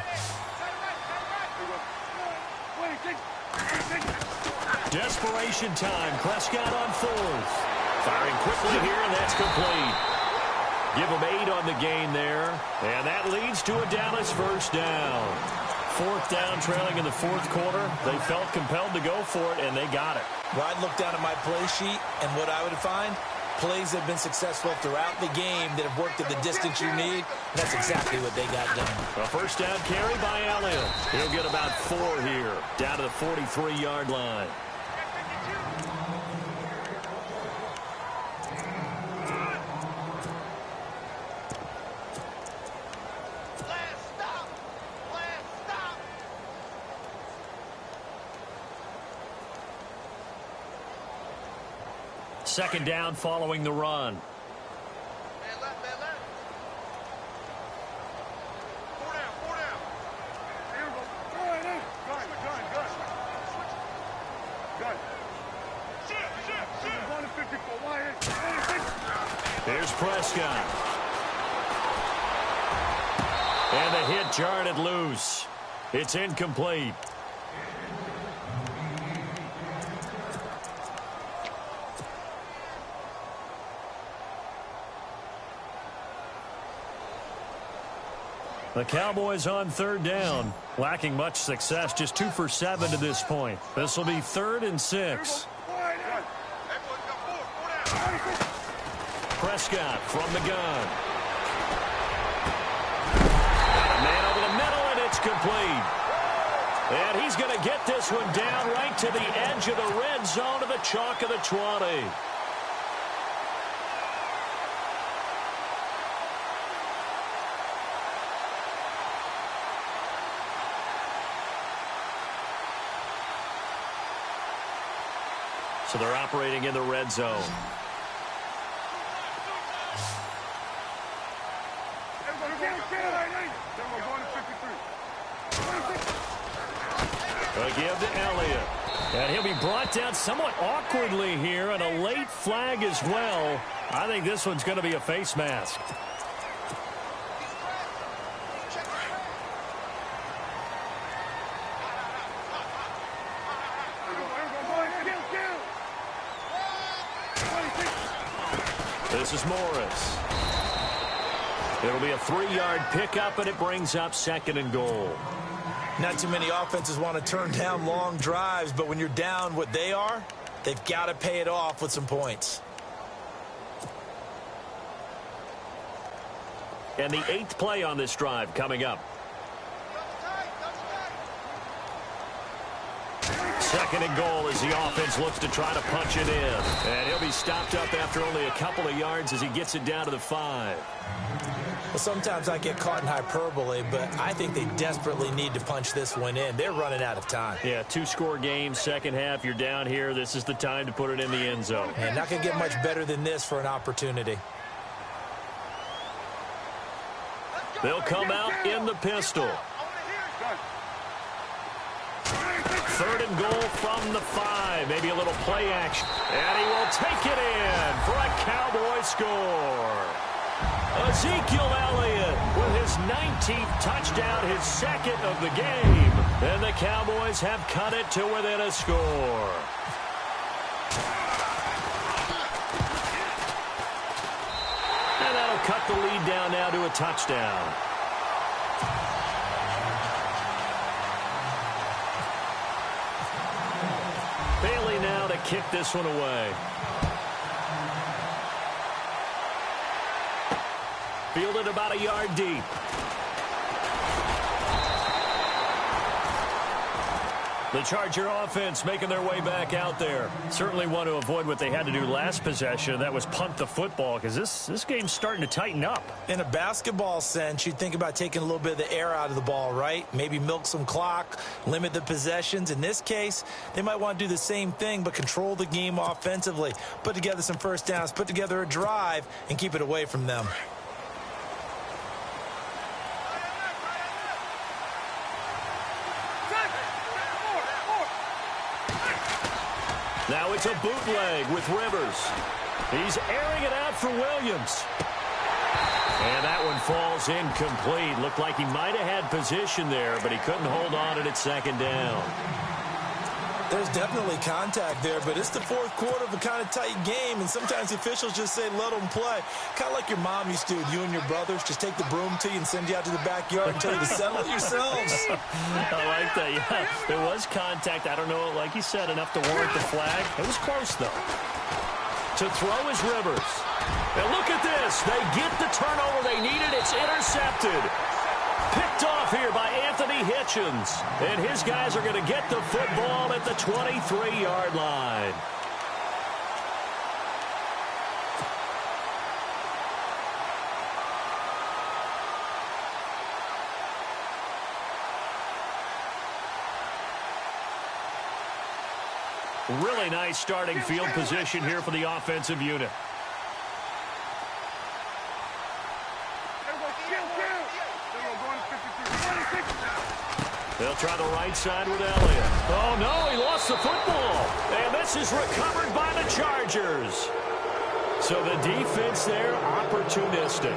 Desperation time. Prescott on 4th. Firing quickly here, and that's complete. Give them 8 on the gain there. And that leads to a Dallas 1st down. 4th down, trailing in the 4th quarter. They felt compelled to go for it, and they got it. Well, I'd look down at my play sheet, and what I would find, plays have been successful throughout the game that have worked at the distance you need. And that's exactly what they got done. A 1st down carry by Elliott. He'll get about 4 here, down to the 43-yard line. Second down following the run. Here's Prescott. And the hit jarred it loose. It's incomplete. The Cowboys on 3rd down, lacking much success, just 2 for 7 to this point. This will be 3rd and 6. Prescott from the gun. Man over the middle, and it's complete. And he's going to get this one down right to the edge of the red zone of the chalk of the 20. So they're operating in the red zone. A give to Elliott. And he'll be brought down somewhat awkwardly here, and a late flag as well. I think this one's going to be a face mask. This is Morris. It'll be a 3-yard pickup, and it brings up 2nd and goal. Not too many offenses want to turn down long drives, but when you're down what they are, they've got to pay it off with some points. And the 8th play on this drive coming up. 2nd and goal as the offense looks to try to punch it in. And he'll be stopped up after only a couple of yards as he gets it down to the 5. Well, sometimes I get caught in hyperbole, but I think they desperately need to punch this one in. They're running out of time. Yeah, 2-score game, second half. You're down here. This is the time to put it in the end zone. And not going to get much better than this for an opportunity. They'll come out in the pistol. 3rd and goal from the 5. Maybe a little play action. And he will take it in for a Cowboy score. Ezekiel Elliott with his 19th touchdown, his 2nd of the game. And the Cowboys have cut it to within a score. And that'll cut the lead down now to a touchdown. Bailey now to kick this one away. Fielded about a yard deep. The Charger offense making their way back out there. Certainly want to avoid what they had to do last possession. That was punt the football, because this game's starting to tighten up. In a basketball sense, you'd think about taking a little bit of the air out of the ball, right? Maybe milk some clock, limit the possessions. In this case, they might want to do the same thing, but control the game offensively. Put together some first downs, put together a drive, and keep it away from them. Now it's a bootleg with Rivers. He's airing it out for Williams. And that one falls incomplete. Looked like he might have had position there, but he couldn't hold on to it at 2nd down. There's definitely contact there, but it's the 4th quarter of a kind of tight game, and sometimes the officials just say, let them play. Kind of like your mom used to with you and your brothers. Just take the broom to you and send you out to the backyard and tell you to settle it yourselves. I like that, yeah. There was contact. I don't know, like you said, enough to warrant the flag. It was close, though. To throw is Rivers. And look at this. They get the turnover they needed. It's intercepted. Picked off here by Anthony Hitchens. And his guys are going to get the football at the 23-yard line. Really nice starting field position here for the offensive unit. They'll try the right side with Elliott. Oh, no, he lost the football. And this is recovered by the Chargers. So the defense there, opportunistic.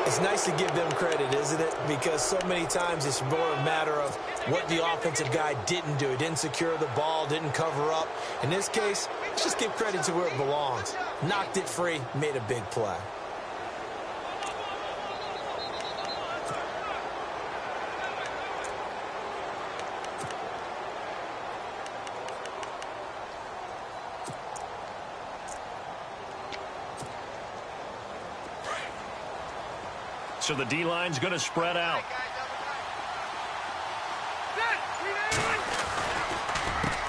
It's nice to give them credit, isn't it? Because so many times it's more a matter of what the offensive guy didn't do. He didn't secure the ball, didn't cover up. In this case, let's just give credit to where it belongs. Knocked it free, made a big play. So the D-line's going to spread out.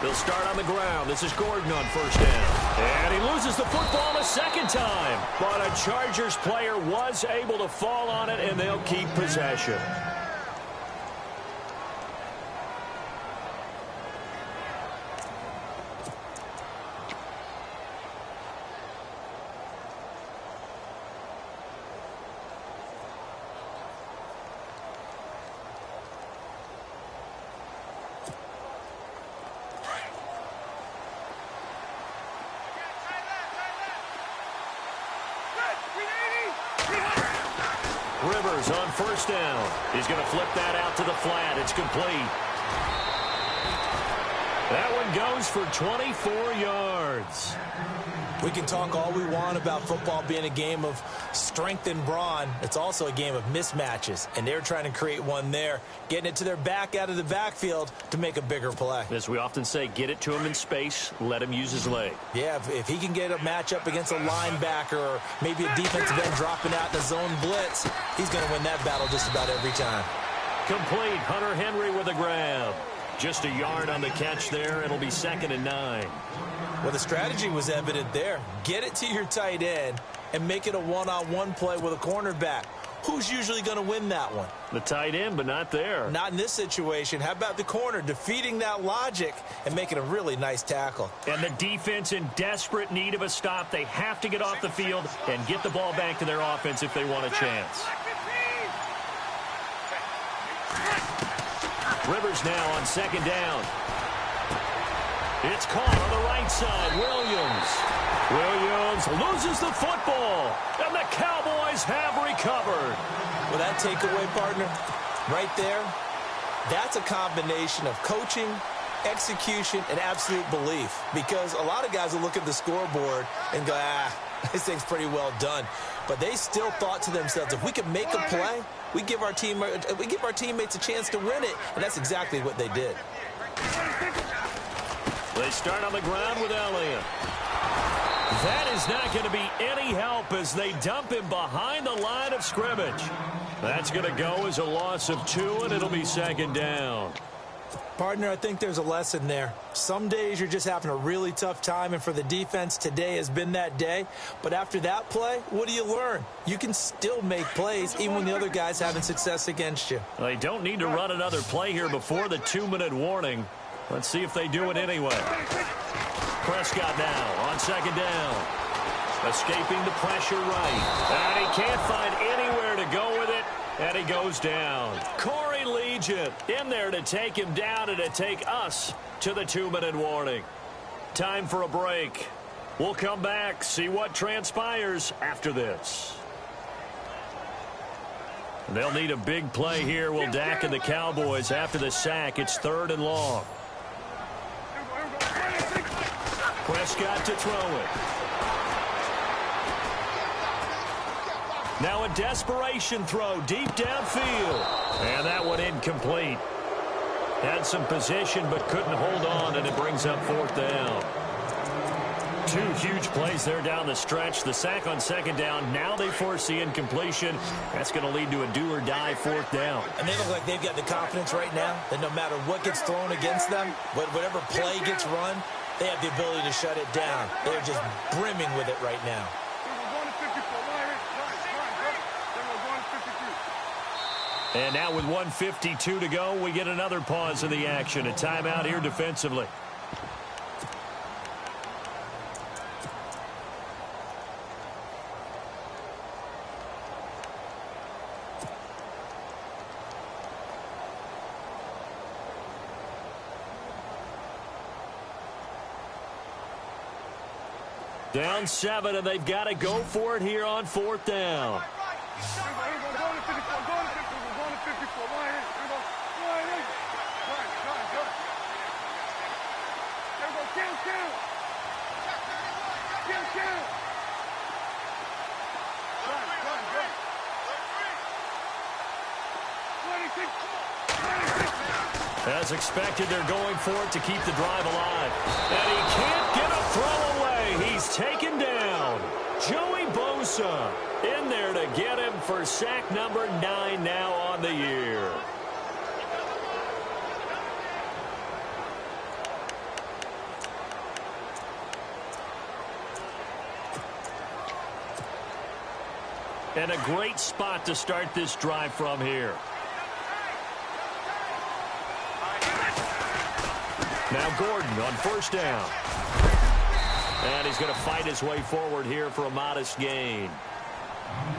They'll start on the ground. This is Gordon on 1st down. And he loses the football a 2nd time. But a Chargers player was able to fall on it, and they'll keep possession. Rivers on 1st down. He's going to flip that out to the flat. It's complete. That one goes for 24 yards. We can talk all we want about football being a game of strength and brawn. It's also a game of mismatches, and they're trying to create one there, getting it to their back out of the backfield to make a bigger play. As we often say, get it to him in space, let him use his leg. Yeah, if he can get a matchup against a linebacker or maybe a defensive end dropping out in a zone blitz, he's going to win that battle just about every time. Complete. Hunter Henry with a grab. Just a yard on the catch there. It'll be 2nd and 9. Well, the strategy was evident there. Get it to your tight end and make it a one-on-one play with a cornerback. Who's usually going to win that one? The tight end, but not there. Not in this situation. How about the corner defeating that logic and making a really nice tackle? And the defense in desperate need of a stop. They have to get off the field and get the ball back to their offense if they want a chance. Rivers now on 2nd down. It's caught on the right side. Williams loses the football, and the Cowboys have recovered. Well, that takeaway, partner, right there, that's a combination of coaching, execution, and absolute belief. Because a lot of guys will look at the scoreboard and go, this thing's pretty well done. But they still thought to themselves, if we can make a play, we give our teammates a chance to win it. And that's exactly what they did. They start on the ground with Elliott. That is not going to be any help as they dump him behind the line of scrimmage. That's going to go as a loss of 2, and it'll be 2nd down. Partner, I think there's a lesson there. Some days you're just having a really tough time, and for the defense, today has been that day. But after that play, what do you learn? You can still make plays even when the other guy's having success against you. They don't need to run another play here before the 2-minute warning. Let's see if they do it anyway. Prescott now on 2nd down. Escaping the pressure right. And he can't find anywhere to go with it. And he goes down. Corey Legion in there to take him down and to take us to the 2-minute warning. Time for a break. We'll come back, see what transpires after this. They'll need a big play here, will Dak and the Cowboys after the sack. It's 3rd and long. Prescott to throw it. Now a desperation throw deep downfield. And that one incomplete. Had some position but couldn't hold on, and it brings up 4th down. 2 huge plays there down the stretch. The sack on 2nd down. Now they force the incompletion. That's going to lead to a do-or-die 4th down. And they look like they've got the confidence right now that no matter what gets thrown against them, whatever play gets run, they have the ability to shut it down. They're just brimming with it right now. And now with 1:52 to go, we get another pause in the action. A timeout here defensively. Down 7, and they've got to go for it here on 4th down. As expected, they're going for it to keep the drive alive. And he can't get a throw away. He's taken down. Joey Bosa in there to get him for sack number 9 now on the year. And a great spot to start this drive from here. Now Gordon on 1st down. And he's going to fight his way forward here for a modest gain.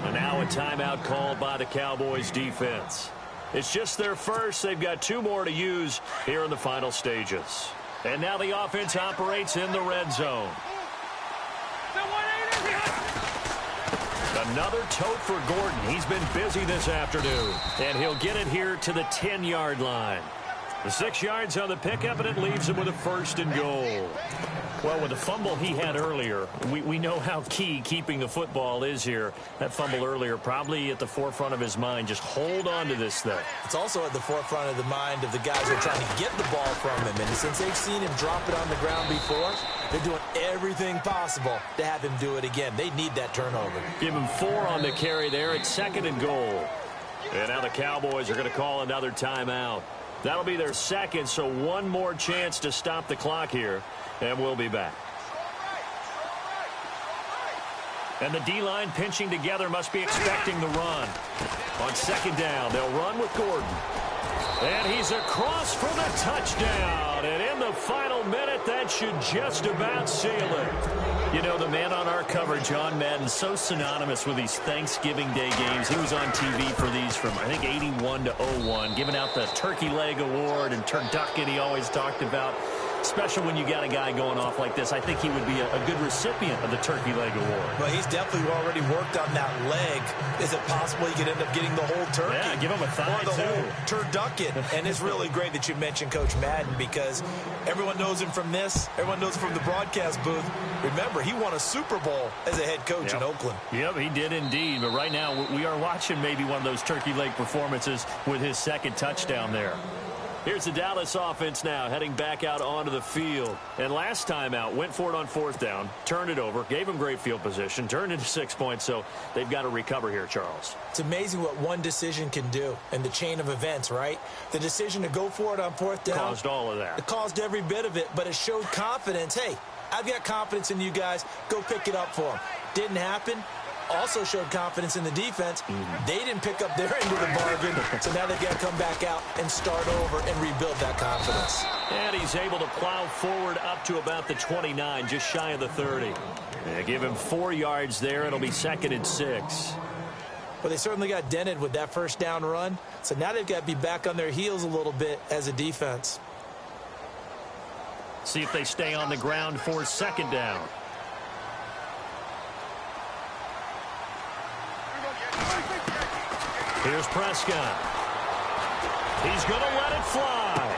And now a timeout called by the Cowboys defense. It's just their first. They've got 2 more to use here in the final stages. And now the offense operates in the red zone. Another tote for Gordon. He's been busy this afternoon. And he'll get it here to the 10-yard line. The 6 yards on the pickup, and it leaves him with a 1st and goal. Well, with the fumble he had earlier, we know how key keeping the football is here. That fumble earlier probably at the forefront of his mind. Just hold on to this thing. It's also at the forefront of the mind of the guys who are trying to get the ball from him. And since they've seen him drop it on the ground before, they're doing everything possible to have him do it again. They need that turnover. Give him 4 on the carry there at 2nd and goal. And now the Cowboys are going to call another timeout. That'll be their second, so one more chance to stop the clock here, and we'll be back. And the D-line pinching together must be expecting the run. On second down, they'll run with Gordon. And he's across for the touchdown. And in the final minute, that should just about seal it. You know, the man on our cover, John Madden, so synonymous with these Thanksgiving Day games. He was on TV for these from, I think, 81 to 01, giving out the Turkey Leg Award and turducken he always talked about. Special when you got a guy going off like this. I think he would be a good recipient of the Turkey Leg Award. Well, he's definitely already worked on that leg. Is it possible he could end up getting the whole turkey? Yeah, give him a thigh, or the too. whole turducken. And it's really great that you mentioned Coach Madden because everyone knows him from this. Everyone knows him from the broadcast booth. Remember, he won a Super Bowl as a head coach in Oakland. Yep, he did indeed. But right now, we are watching maybe one of those turkey leg performances with his second touchdown there. Here's the Dallas offense now heading back out onto the field. And last time out, went for it on fourth down, turned it over, gave him great field position, turned into 6 points, so they've got to recover here, Charles. It's amazing what one decision can do in the chain of events, right? The decision to go for it on fourth down. Caused all of that. It caused every bit of it, but it showed confidence. Hey, I've got confidence in you guys. Go pick it up for them. Didn't happen. Also showed confidence in the defense. They didn't pick up their end of the bargain, so now they've got to come back out and start over and rebuild that confidence. And he's able to plow forward up to about the 29, just shy of the 30. They give him 4 yards there. It'll be 2nd and 6. Well, they certainly got dented with that first down run, so now they've got to be back on their heels a little bit as a defense. See if they stay on the ground for 2nd down. Here's Prescott. He's going to let it fly.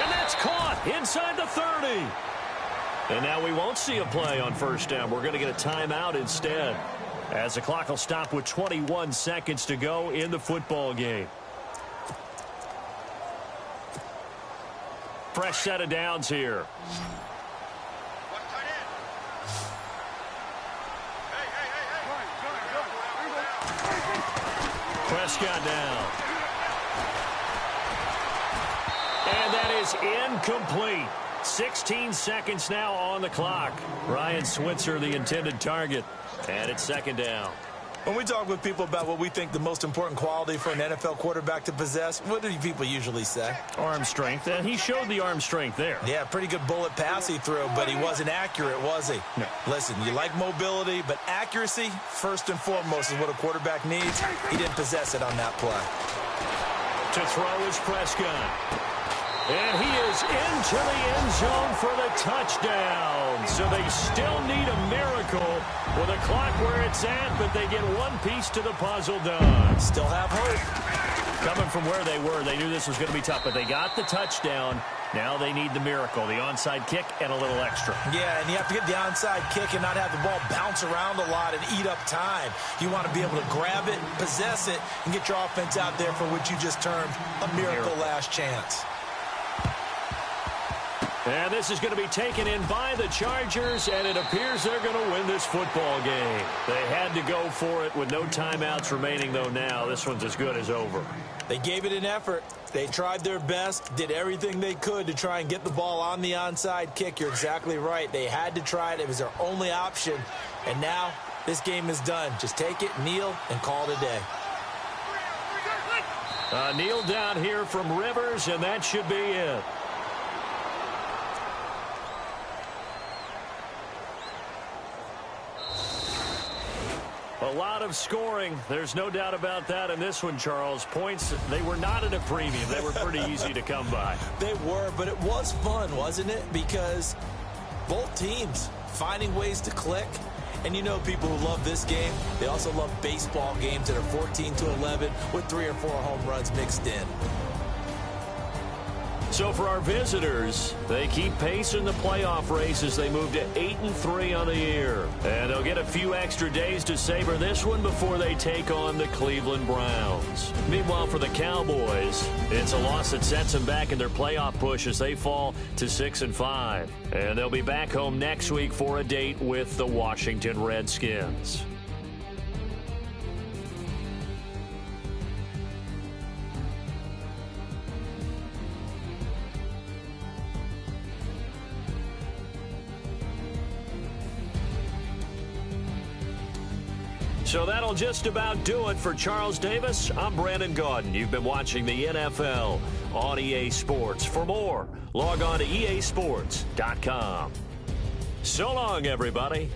And that's caught inside the 30. And now we won't see a play on first down. We're going to get a timeout instead, as the clock will stop with 21 seconds to go in the football game. Fresh set of downs here. Prescott down. And that is incomplete. 16 seconds now on the clock. Ryan Switzer, the intended target. And it's 2nd down. When we talk with people about what we think the most important quality for an NFL quarterback to possess, what do people usually say? Arm strength. And he showed the arm strength there. Yeah, pretty good bullet pass he threw, but he wasn't accurate, was he? No. Listen, you like mobility, but accuracy, first and foremost, is what a quarterback needs. He didn't possess it on that play. To throw is Prescott. And he is into the end zone for the touchdown. So they still need a miracle with a clock where it's at, but they get one piece to the puzzle done. Still have hope. Coming from where they were, they knew this was going to be tough, but they got the touchdown. Now they need the miracle, the onside kick and a little extra. Yeah, and you have to get the onside kick and not have the ball bounce around a lot and eat up time. You want to be able to grab it, possess it, and get your offense out there for what you just termed a miracle last chance. And this is going to be taken in by the Chargers, and it appears they're going to win this football game. They had to go for it with no timeouts remaining, though now. This one's as good as over. They gave it an effort. They tried their best, did everything they could to try and get the ball on the onside kick. You're exactly right. They had to try it. It was their only option. And now this game is done. Just take it, kneel, and call it a day. Kneel down here from Rivers, and that should be it. A lot of scoring. There's no doubt about that in this one, Charles. Points, they were not at a premium. They were pretty easy to come by. They were, but it was fun, wasn't it? Because both teams finding ways to click. And you know people who love this game, they also love baseball games that are 14-11 with 3 or 4 home runs mixed in. So for our visitors, they keep pace in the playoff race as they move to 8-3 on the year. And they'll get a few extra days to savor this one before they take on the Cleveland Browns. Meanwhile, for the Cowboys, it's a loss that sets them back in their playoff push as they fall to 6-5. And they'll be back home next week for a date with the Washington Redskins. So that'll just about do it for Charles Davis. I'm Brandon Gaudin. You've been watching the NFL on EA Sports. For more, log on to easports.com. So long, everybody.